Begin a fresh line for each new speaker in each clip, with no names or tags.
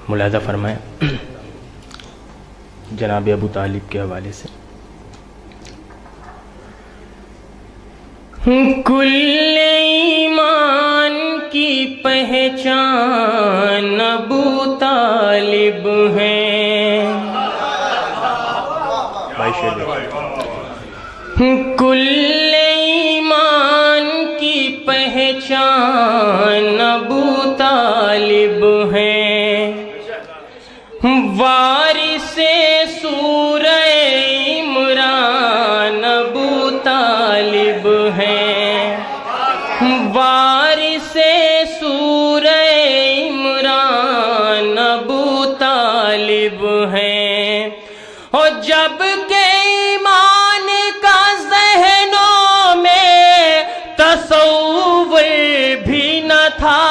ملاحظہ فرمائیں جناب ابو طالب کے حوالے سے. کل ایمان کی پہچان ابو طالب ہیں. کل ایمان کی پہچان ابو طالب ہیں. وارث سورہ عمران ابو طالب ہیں. وارث سورہ عمران ابو طالب ہیں. اور جب کہ ایمان کا ذہنوں میں تصور بھی نہ تھا،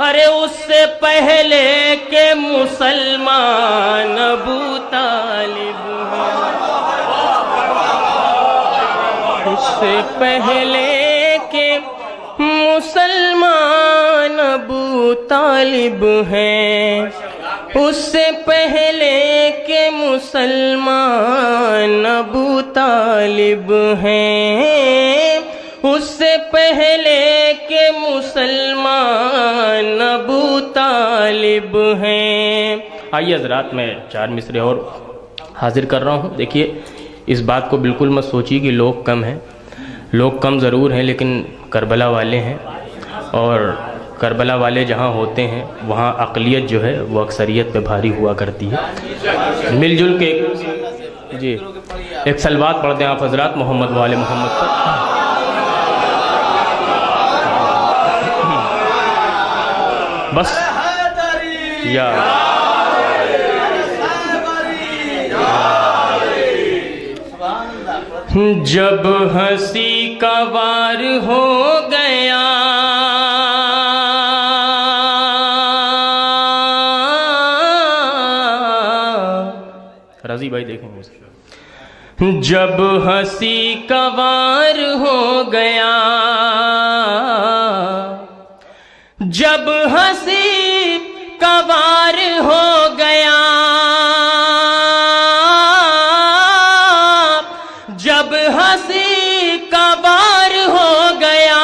ارے اس سے پہلے کہ مسلمان ابو طالب ہیں. اس سے پہلے کہ مسلمان ابو طالب ہیں. اس سے پہلے کہ مسلمان ابو طالب ہیں. اس سے پہلے کہ مسلمان ابو طالب ہیں. آئیے حضرات میں 4 مصرے اور حاضر کر رہا ہوں. دیکھیے اس بات کو بالکل مت سوچیے کہ لوگ کم ہیں. لوگ کم ضرور ہیں لیکن کربلا والے ہیں، اور کربلا والے جہاں ہوتے ہیں وہاں اقلیت جو ہے وہ اکثریت پہ بھاری ہوا کرتی ہے. مل جل کے جی ایک صلوات پڑھ دیں آپ حضرات محمد وآل محمد پر. بس یا جب ہنسی کا وار ہو گیا رضی بھائی دیکھیں گے. جب ہنسی کا وار ہو گیا، جب ہنسی کا وار ہو گیا، جب ہنسی کا وار ہو گیا،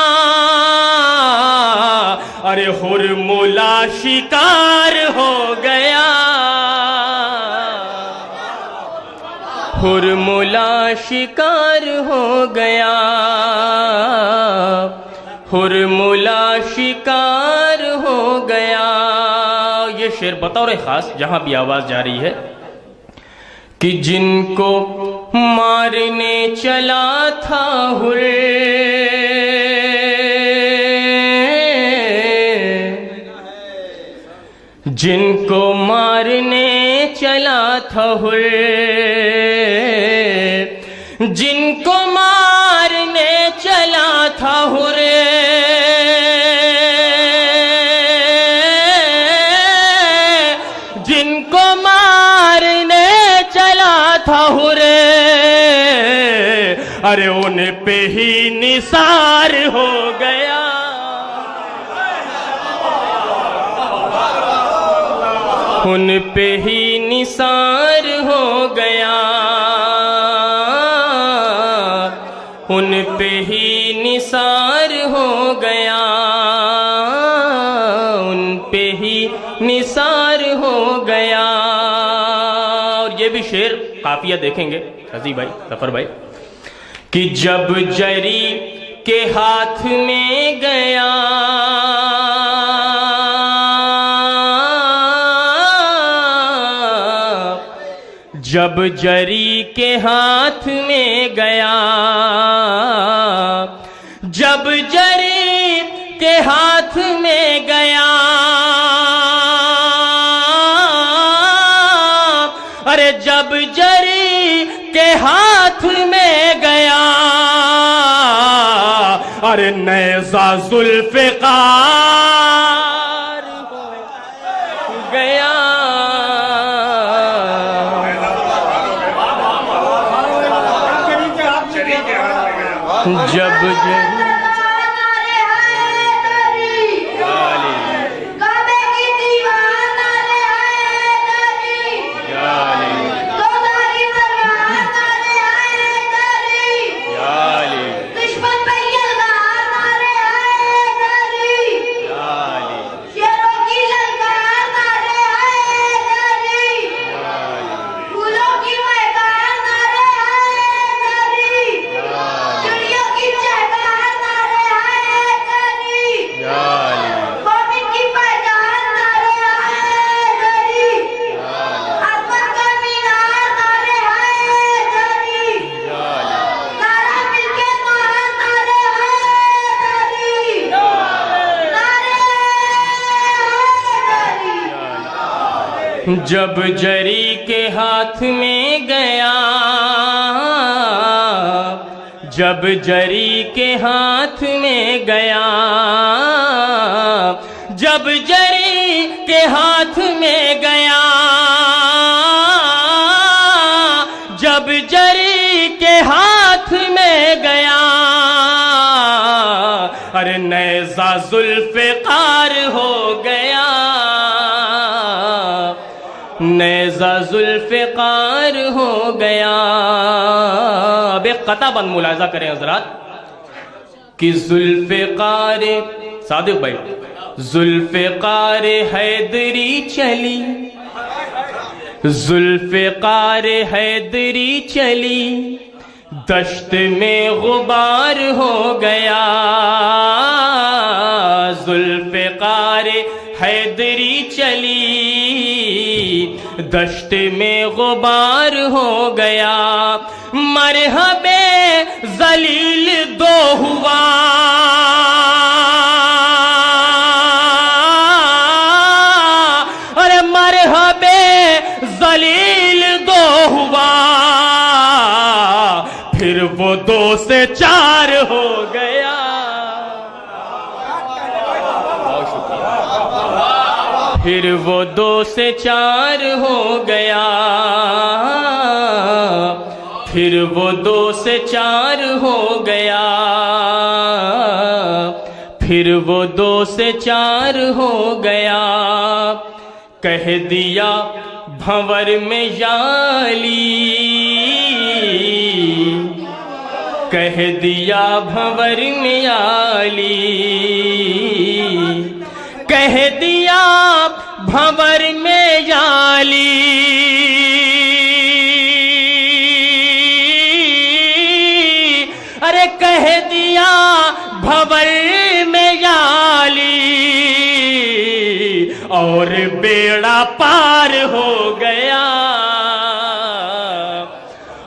ارے حرملا شکار ہو گیا. حرملا شکار ہو گیا، حرملا شکار ہو گیا. یہ شعر بطور خاص جہاں بھی آواز جا رہی ہے کہ جن کو مارنے چلا تھا ہر، جن کو مارنے چلا تھا ہر، جن کو مارنے چلا تھا ہر، جن کو مارنے چلا تھا ہر، ارے ان پہ ہی نثار ہو گیا. ان پہ ہی نثار ہو گیا، ان پہ ہی نثار ہو گیا، ان پہ ہی نثار ہو گیا. اور یہ بھی شعر قافیہ دیکھیں گے عزیز بھائی ظفر بھائی کہ جب جری کے ہاتھ میں گیا، جب جری کے ہاتھ میں گیا، جب جری کے ہاتھ میں گیا، ارے جب جری کے ہاتھ میں گیا، ارے نیزہ ذوالفقار ہو گیا. جب جب جری کے ہاتھ میں گیا، جب جری کے ہاتھ میں گیا، جب جری کے ہاتھ میں گیا، جب جری کے ہاتھ میں گیا، ارے نیزہ ذوالفقار ہو گیا، نیزہ ذوالفقار ہو گیا۔ اب ایک قطع بند ملاحظہ کریں حضرات کہ ذوالفقار صادق بھائی، ذوالفقار حیدری چلی، ذوالفقار حیدری چلی، دشت میں غبار ہو گیا، ذوالفقار حیدری چلی، دشت میں غبار ہو گیا، مرحب ذلیل دو ہوا، ارے مرحب ذلیل دو ہوا، پھر وہ 2 سے 4 ہو گیا۔ پھر وہ 2 سے 4 ہو گیا، پھر وہ 2 سے 4 ہو گیا، پھر وہ 2 سے 4 ہو گیا، کہہ دیا بھنور میں یالی، کہہ دیا بھنور میں یالی، کہہ دیا بھنور میں یالی، ارے کہہ دیا بھنور میں یالی، اور بیڑا پار ہو گیا،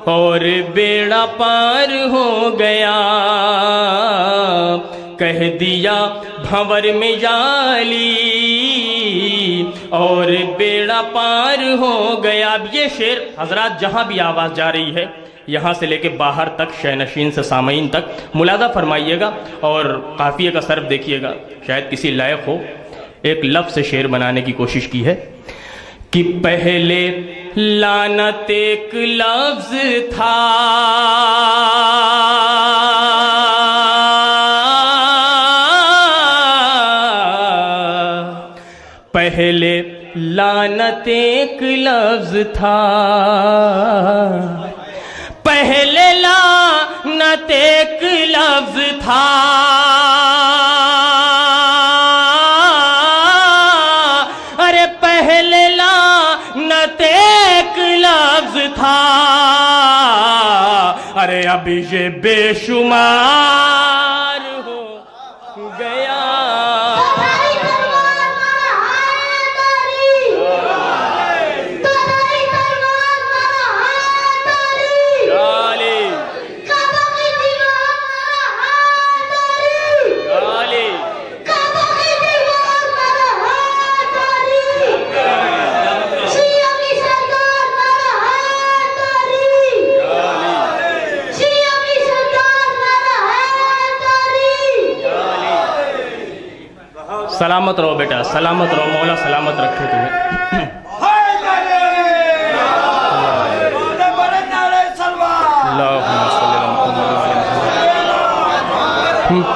اور بیڑا پار ہو گیا، کہہ دیا بھنور میں یالی، اور بیڑا پار ہو گیا۔ اب یہ شعر حضرات جہاں بھی آواز جا رہی ہے، یہاں سے لے کے باہر تک، شینشین سے سامعین تک ملاحظہ فرمائیے گا اور قافیے کا صرف دیکھیے گا، شاید کسی لائق ہو ایک لفظ سے شعر بنانے کی کوشش کی ہے کہ پہلے لعنت ایک لفظ تھا، پہلے لعنت ایک لفظ تھا، پہلے لعنت ایک لفظ تھا، ارے پہلے لعنت ایک لفظ تھا، ارے اب یہ بے شمار ہو گیا۔ سلامت رہو بیٹا، سلامت رہو، مولا سلامت رکھے تمہیں۔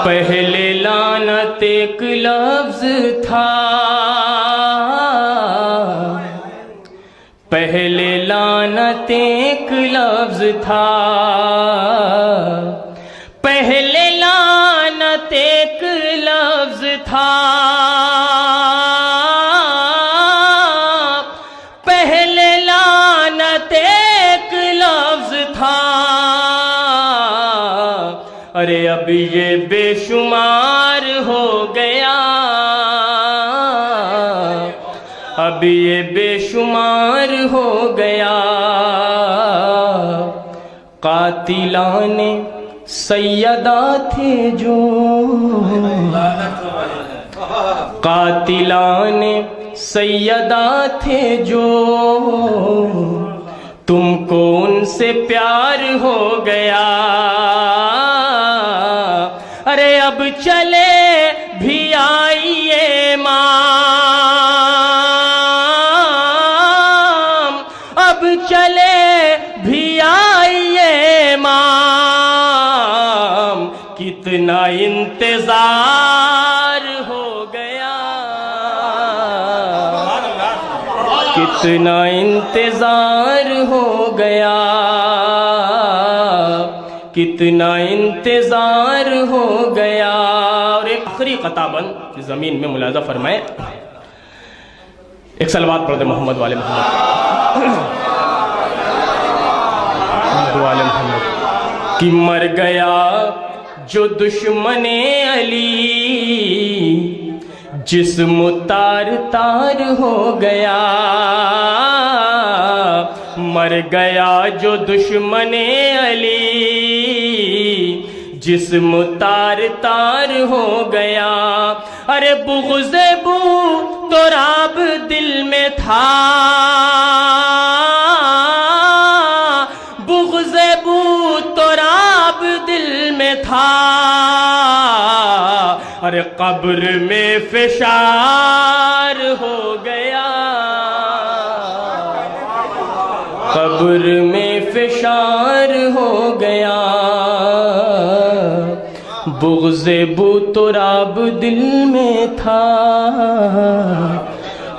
پہلے لعنت ایک لفظ تھا، پہلے لعنت ایک لفظ تھا، پہلے لعنت ایک لفظ تھا، پہلے لعنت ایک لفظ تھا، ارے اب یہ بے شمار ہو گیا، اب یہ بے شمار ہو گیا۔ قاتلان سیدہ تھے جو، قاتلان سیدہ تھے جو تم کو ان سے پیار ہو گیا، ارے اب چلے بھی آئیے امام، اب چلے بھی آئیے امام، کتنا انتظار ہو گیا، کتنا انتظار ہو گیا، کتنا انتظار ہو گیا۔ اور ایک آخری قطع بند زمین میں ملاحظہ فرمائے، ایک صلوات پڑھ دے محمد والے محمد، والے محمد۔ کہ مر گیا جو دشمن علی، جسم تار تار ہو گیا، مر گیا جو دشمن علی، جسم تار تار ہو گیا، ارے بغض بو تراب دل میں تھا، بغض بو تراب دل میں تھا، ارے قبر میں فشار ہو گیا، قبر میں فشار ہو گیا، بغض بو تراب دل میں تھا،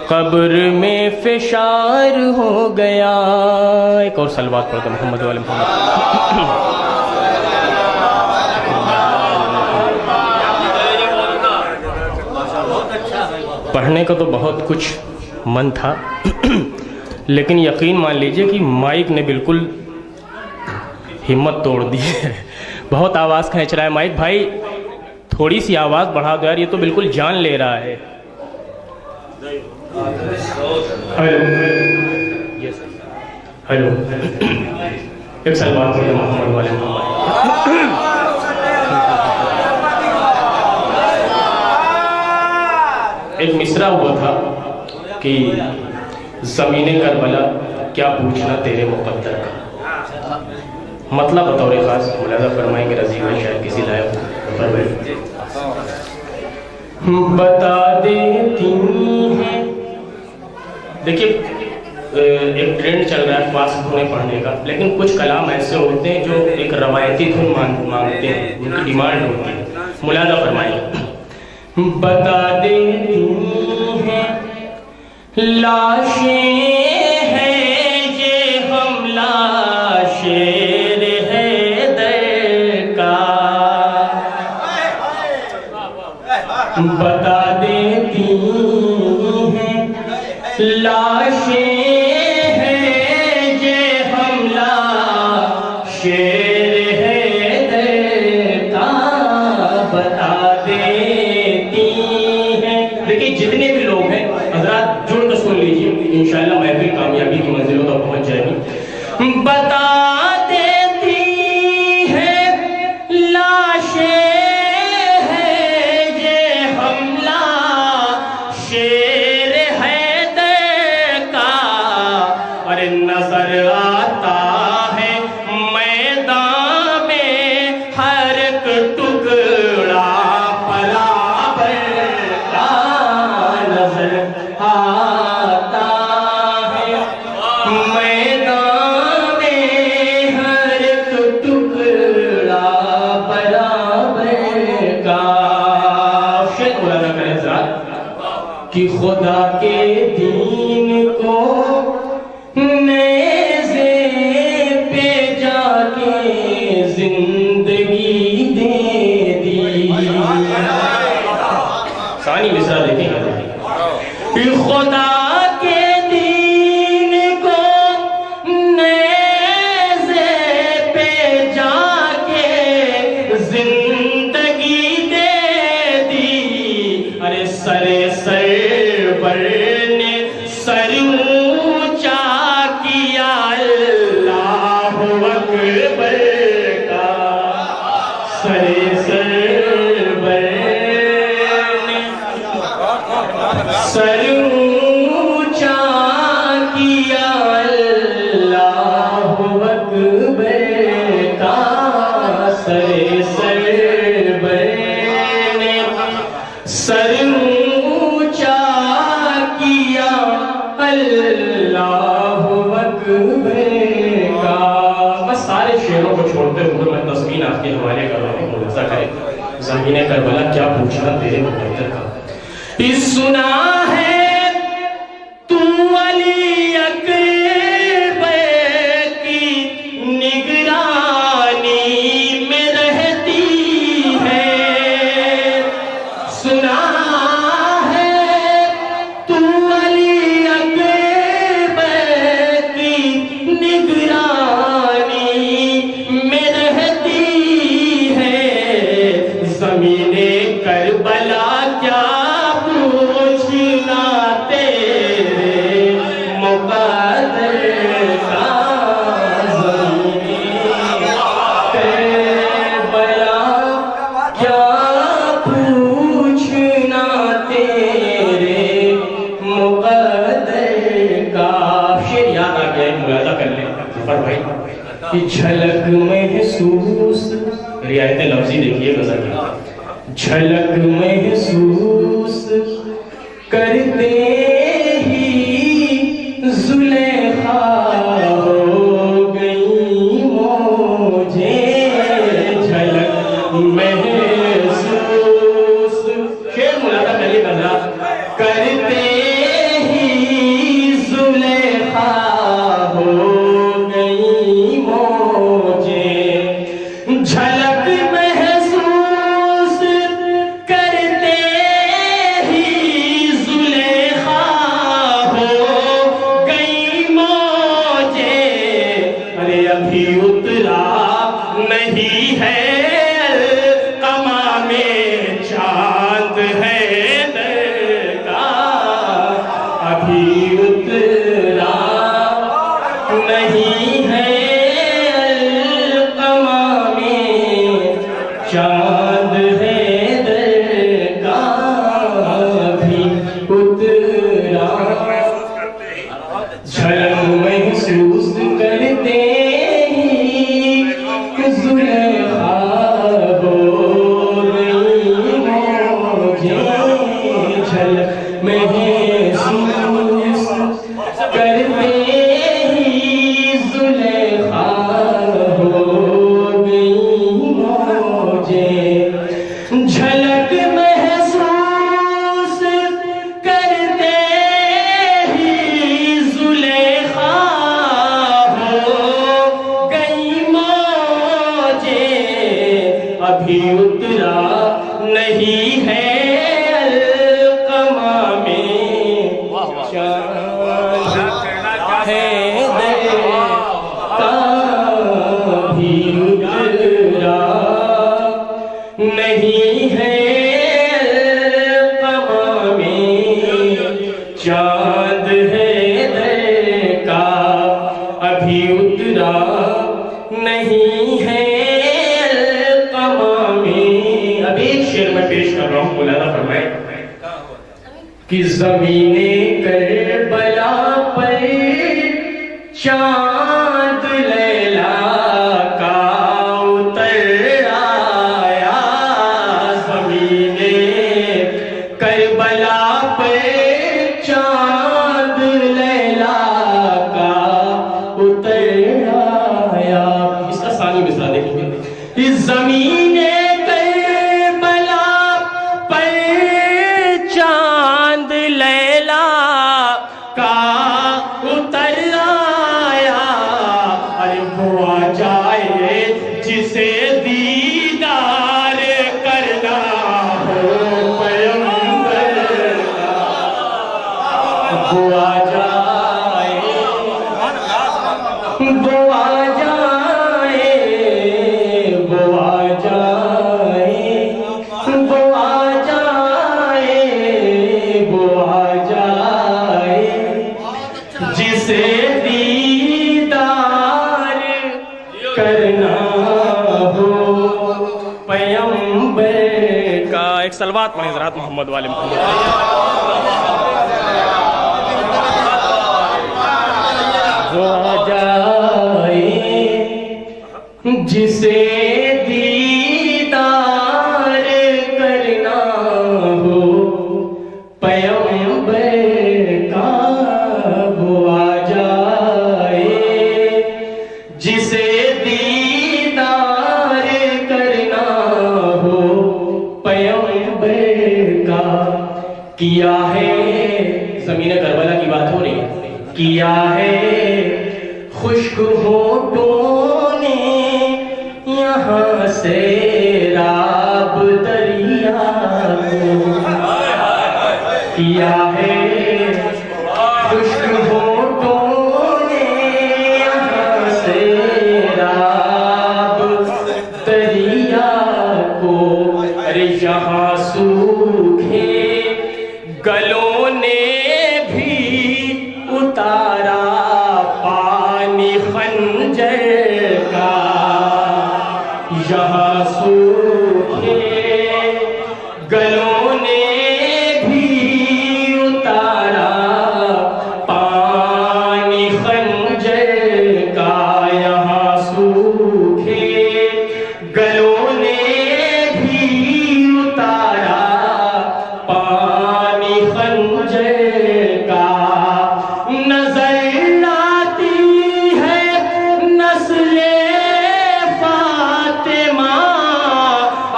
قبر میں فشار ہو گیا۔ ایک اور صلوات پڑھتے محمد والے محمد۔ پڑھنے کا تو بہت کچھ من تھا، لیکن یقین مان لیجئے کہ مائک نے بالکل ہمت توڑ دی ہے، بہت آواز کھینچ رہا ہے مائک۔ بھائی تھوڑی سی آواز بڑھا دو یار، یہ تو بالکل جان لے رہا ہے۔ ہیلو، ایک صلوات پڑھیں محمد والے محمد۔ ایک مصرع ہوا تھا کہ زمین کربلا کیا پوچھنا تیرے مقدر کا، مطلب بطور خاص ملاحظہ فرمائیں گے رضی بھائی، شاید کسی لائق فرمائیں۔ بتا دیتی ہیں، دیکھیے ایک ٹرینڈ چل رہا ہے فاسٹ دھنیں پڑھنے کا، لیکن کچھ کلام ایسے ہوتے ہیں جو ایک روایتی دھن مانگتے ہیں، ان کی ڈیمانڈ ہوتی ہے، ملاحظہ فرمائیں۔ بتا دیتی ہیں لاشیں ہیں یہ ہم لاشیں حیدر کا، بتا دیتی ہیں لاشیں ہیں یہ ہم لاشیں حیدر کا، بتا دیتی ہیں۔ دیکھیں جتنے بھی لوگ ہیں حضرات جڑ کر سن لیجیے، انشاءاللہ محفل کامیابی کی منزلوں تک پہنچ جائے گی۔ بتا دیتی ہیں لاشیں ہیں یہ ہم لاشیں حیدر کا، ارے نظر آتا ہے میدان میں ہر ایک ٹکڑا برابر کا، نظر آتا ہے میدان میں ہر ایک ٹکڑا برابر کا۔ شیخ مولانا کریں حضرات کہ خدا کے دین کو نیزے پہ جا کے زندگی دے دی، ثانی مصرع دیکھیں گے، خدا کے دین کو نیزے پہ جا کے زندگی دے دی، ارے سرور نے سر اونچا کیا اللہ اکبر کا، سرور نے سر اونچا کیا اللہ اکبر کا، سر نے سر اونچا کیا اللہ اکبر کا۔ بس سارے شعروں کو چھوڑتے ہوئے میں تسبیح آپ کے حوالے کر رہا ہوں، ملاحظہ کریں زمین کربلا کیا پوچھنا تیرے مقدر کا۔ سنا ہے تو علی اکبر کی نگرانی میں رہتی ہے، سنا ہے تو علی اکبر کی نگرانی میں رہتی ہے، زمین کربلا کیا پوچھنا تیرے مقدر کا، زمین کربلا کیا پوچھنا تیرے مقدر کا۔ شعر یاد آ گیا، ملاحظہ کر لیں ظفر بھائی کہ جھلک محسوس، رعایت لفظی دیکھیے غزل کی، جھلک محسوس کرتے ہی زلیخا ہو گئی مجھے، جھلک محسوس، شعر ملاحظہ کریے غزل، کرتے ہی زلیخا ہو گئی مجھے، جھلک محسوس کرتے ہی زلیخا ہو گئی مجھے، ارے ابھی اترا نہیں ہے القمہ میں چاند حیدر کا، ابھی اترا نہیں ہے القمہ میں چاند حیدر کا، ابھی اترا، جھلک محسوس کرتے ہی زلیخا ہو گئی مجھے، جھلک محسوس کرتے ہی زلیخا ہو گئی مجھے، جھلک محسوس کرتے ہی زلیخا ہو گئی مجھے، ابھی اترا نہیں ہے القمہ میں چاند حیدر کا، ابھی اترا نہیں ہے القمہ میں چاند حیدر کا، ابھی اترا نہیں ہے القمہ میں۔ اب ایک شعر میں پیش کر رہا ہوں، ملاحظہ فرمائیں کہ زمین کربلا پر چاند لیلا کا اتر آیا، زمین کربلا پر چاند لیلا کا اتر آیا۔ اس کا ثانی مصرع دیکھیں، اس زمین کربلا پر چاند لیلا کا اتر آیا، ارے وہ آ جائے جسے دیدار کرنا ہو پیغمبر کا، وہ آ جائے، وہ آ جائے، وہ آ جائے، وہ آ جائے، وہ آ جائے جسے دیدار کرنا ہو پیغمبر کا۔ ایک سلوات
صلوات پڑھیں حضرات محمد والے محمد.
وہ آ جائے جسے دیدار کرنا ہو پیغمبر کا. وہ آ جائے جسے دیدار کرنا ہو پیغمبر کا. کیا ہے زمین کربلا کی بات ہو رہی ہے. کیا ہے خشک ہونٹوں نے یہاں سے راب دریا کو. کیا ہے خشک ہونٹوں نے یہاں سے راب دریا کو. ارے یہاں سوکھے گلوں نے بھی اتارا پانی خنجر کا. یہاں سوکھے گلوں نے بھی اتارا پانی خنجر کا. یہاں سوکھے گلوں نے بھی اتارا پانی خنجر کا. نظر آتی ہے نسل فاطمہ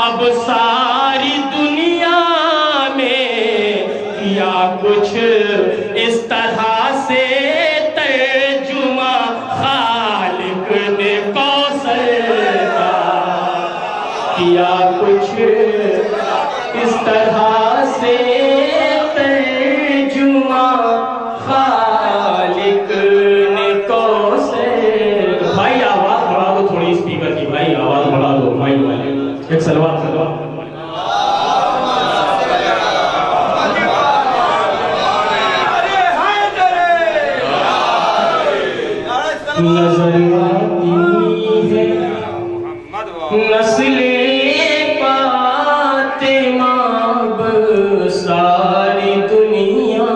اب ساری دنیا میں. کیا کچھ اس طرح سے ترجمہ خالق نے کوثر کا. کیا کچھ اس طرح سے ترجمہ خالق نے کوثر. بھائی آواز بڑھا دو تھوڑی اسپیکر کی. بھائی آواز بڑھا دو بھائی والے. ایک صلوات کرو. نظر آتی ہے نسل فاطمہ اب ساری دنیا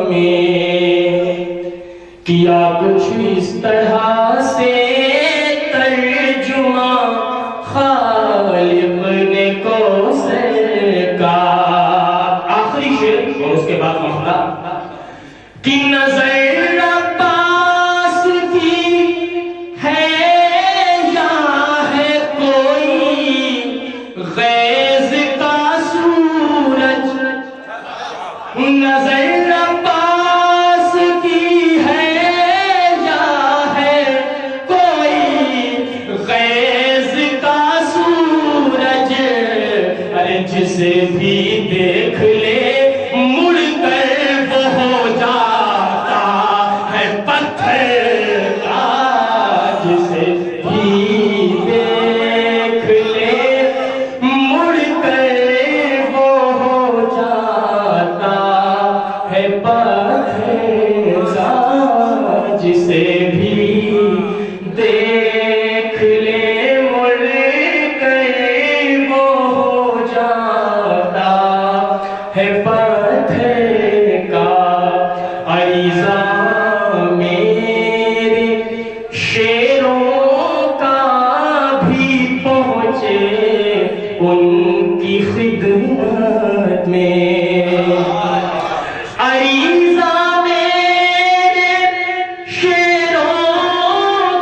میں. کیا کچھ اس طرح سے ترجمہ خالق نے کوثر کا. آخری شعر اور اس کے بعد محلہ. کہ نظر عباس کی ہے یا ہے کوئی غیظ کا سورج. نظر عباس کی ہے یا ہے کوئی غیظ کا سورج. ارے جسے بھی دیکھ لے مڑ کر وہ ہو جاتا ہے پتھر کا. جسے بھی دیکھ لے مڑ کر وہ ہو جاتا ہے پتھر کا. جسے بھی دیکھ لے مڑ کر وہ ہو جاتا ہے پتھر کا. عریضہ میرے شعروں کا بھی پہنچے ان کی خدمت میں. عریضہ میرے شعروں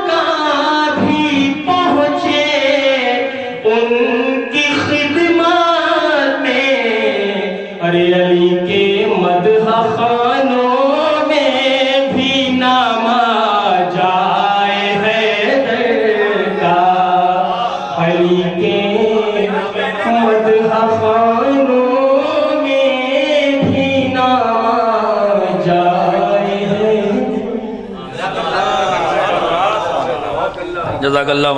کا بھی پہنچے ان کی خدمت میں. ارے علی کے مدح خانوں میں بھی نام آ جائے حیدر کا. علی کے مدح خانوں میں بھی نام آ جائے حیدر.
جزاک اللہ.